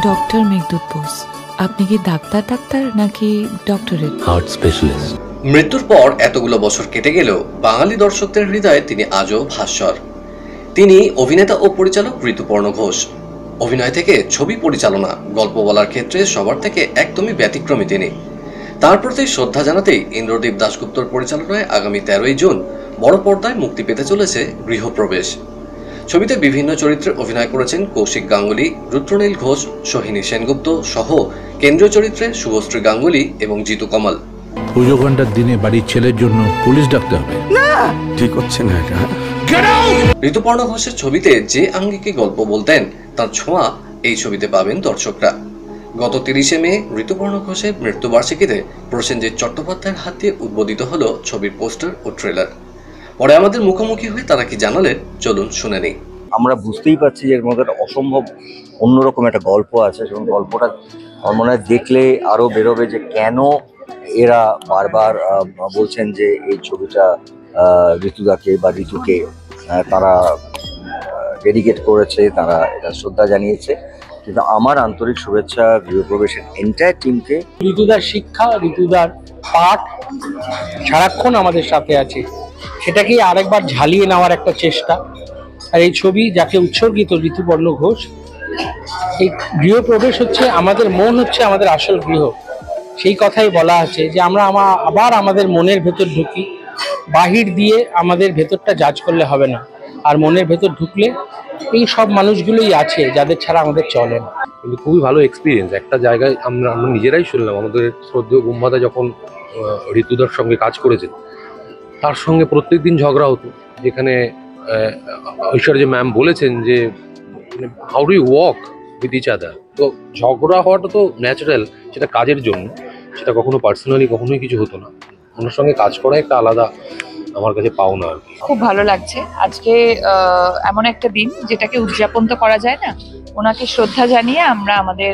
Doctor Meghaduta Bose, আপনি কি doctor নাকি ডক্টরেট? Heart specialist. মৃত্যুর পর এতগুলো বছর কেটে গেলেও বাঙালি দর্শকদের হৃদয়ে তিনি আজও ভাস্বর। তিনি অভিনেতা ও পরিচালক ঋতুপর্ণ ঘোষ। অভিনয় থেকে ছবি পরিচালনা, গল্প বলার ক্ষেত্রে সবার থেকে একদমই ব্যতিক্রমী তিনি। তার প্রতি শ্রদ্ধা জানাতেই ইন্দ্রদীপ দাশগুপ্তর পরিচালনায় আগামী 13ই জুন বড় পর্দায় মুক্তি পেতে চলেছে গৃহপ্রবেশ। ছবিতে বিভিন্ন চরিত্রে অভিনয় করেছেন কৌশিক গাঙ্গুলি, রুদ্রনীল ঘোষ, সোহিনী সেনগুপ্ত সহ কেন্দ্রীয় চরিত্রে শুভশ্রী গাঙ্গুলি এবং জিতু কমল। পুজো ঘন্টার দিনে বাড়ির ছেলের জন্য পুলিশ ডাকতে হবে না, ঠিক হচ্ছে না এটা। ঋতুপর্ণ ঘোষের ছবিতে যে আঙ্গিকে গল্প বলতেন তার ছোঁয়া এই ছবিতে পাবেন দর্শকরা। গত 30শে মে ঋতুপর্ণ ঘোষের মৃত্যুবার্ষিকীতে প্রসেনজিৎ চট্টোপাধ্যায়ের হাত দিয়ে উদ্বোধিত হলো ছবির পোস্টার ও ট্রেলার। পরে আমাদের মুখোমুখি হয়ে তারা কি জানালেন, চলুন শুনে নিই। আমরা বুঝতেই পারছি যে এর মধ্যে একটা অসম্ভব অন্যরকম একটা গল্প আছে, এবং গল্পটা আমার মনে হয় দেখলে আরো বেরোবে যে কেন এরা বারবার বলছেন যে এই ছবিটা ঋতুদাকে বা ঋতুকে তারা ডেডিকেট করেছে, তারা এটা শ্রদ্ধা জানিয়েছে। কিন্তু আমার আন্তরিক শুভেচ্ছা গৃহপ্রবেশের এন্টায়ার টিমকে। ঋতুদার শিক্ষা, ঋতুদার পাঠ সারাক্ষণ আমাদের সাথে আছে, সেটাকেই আরেকবার ঝালিয়ে নেওয়ার একটা চেষ্টা। আর এই ছবি যাকে উৎসর্গিত ঋতুপর্ণ ঘোষ, এই গৃহপ্রবেশ হচ্ছে আমাদের মন, হচ্ছে আমাদের আসল গৃহ। সেই কথাই বলা আছে যে আমরা আবার আমাদের মনের ভেতর ঢুকি, বাহির দিয়ে আমাদের ভেতরটা জাজ করলে হবে না, আর মনের ভেতর ঢুকলে এই সব মানুষগুলোই আছে যাদের ছাড়া আমাদের চলে না। কিন্তু খুবই ভালো এক্সপিরিয়েন্স। একটা জায়গায় আমরা নিজেরাই শুনলাম, আমাদের শ্রদ্ধেয় গুম্বাদা যখন ঋতুদার সঙ্গে কাজ করেছেন, তার সঙ্গে প্রত্যেকদিন ঝগড়া হতো, যেখানে ঐশ্বর্য ম্যাম বলেছেন যে how do you walk with each other. তো ঝগড়া হওয়াটা তো ন্যাচারাল, সেটা কাজের জন্য, সেটা কখনো পার্সোনালি কখনোই কিছু হতো না। ওনার সঙ্গে কাজ করা একটা আলাদা আমার কাছে পাওনা আর কি। খুব ভালো লাগছে আজকে এমন একটা দিন যেটাকে উদযাপন তো করা যায় না, ওনাকে শ্রদ্ধা জানিয়ে আমরা আমাদের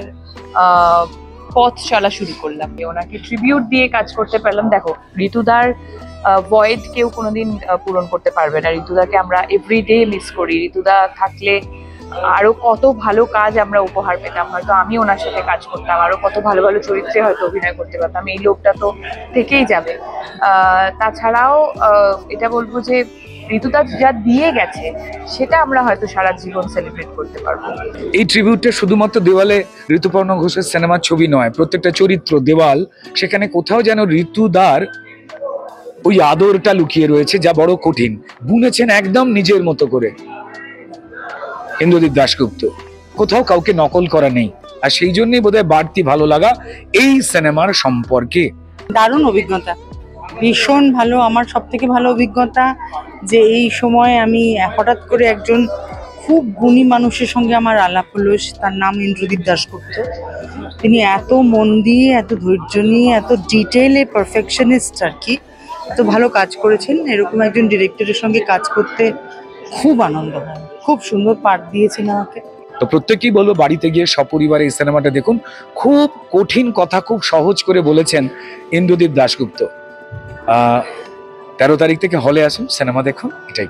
পথ চলা শুরু করলাম। ওনাকে ট্রিবিউট দিয়ে কাজ করতে পারলাম। দেখো, ঋতুদার ভয়েড কেউ কোনোদিন পূরণ করতে পারবে না। ঋতুদাকে আমরা এভরিডে মিস করি। ঋতুদা থাকলে আরো কত ভালো কাজ আমরা উপহার পেতাম, হয়তো আমি ওনার সাথে কাজ করতাম, আরো কত ভালো ভালো চরিত্রে হয়তো অভিনয় করতে পারতাম। এই লোকটা তো থেকেই যাবে। তাছাড়াও এটা বলবো যে ঋতুদা যা দিয়ে গেছে সেটা আমরা হয়তো সারা জীবন সেলিব্রেট করতে পারবো। এই ট্রিবিউটটা শুধুমাত্র দেওয়ালে ঋতুপর্ণ ঘোষের সিনেমার ছবি নয়, প্রত্যেকটা চরিত্র, দেওয়াল, সেখানে কোথাও যেন ঋতুদার ওই আদরটা লুকিয়ে রয়েছে, যা বড় কঠিন। বুনেছেন একদম নিজের মতো করে ইন্দ্রদীপ দাশগুপ্ত, কোথাও কাউকে নকল করা নেই। আর সেই জন্যই বোধহয় বাড়তি ভালো লাগা এই সিনেমার সম্পর্কে। দারুণ অভিজ্ঞতা, ভীষণ ভালো। আমার সব থেকে ভালো অভিজ্ঞতা যে এই সময় আমি হঠাৎ করে একজন খুব গুণী মানুষের সঙ্গে আমার আলাপ হলো। তার নাম ইন্দ্রদীপ দাশগুপ্ত। তিনি এত মন দিয়ে, এত ধৈর্য নিয়ে, এত ডিটেইলে পারফেকশনিস্ট আর কি, এত ভালো কাজ করেছেন। এরকম একজন ডিরেক্টরের সঙ্গে কাজ করতে খুব আনন্দ হয়। খুব সুন্দর পাঠ দিয়েছেন আমাকে। তো প্রত্যেকেই বলবো বাড়িতে গিয়ে সপরিবারে এই সিনেমাটা দেখুন। খুব কঠিন কথা খুব সহজ করে বলেছেন ইন্দ্রদীপ দাশগুপ্ত। 13 তারিখ থেকে হলে আসুন, সিনেমা দেখুন, এটাই।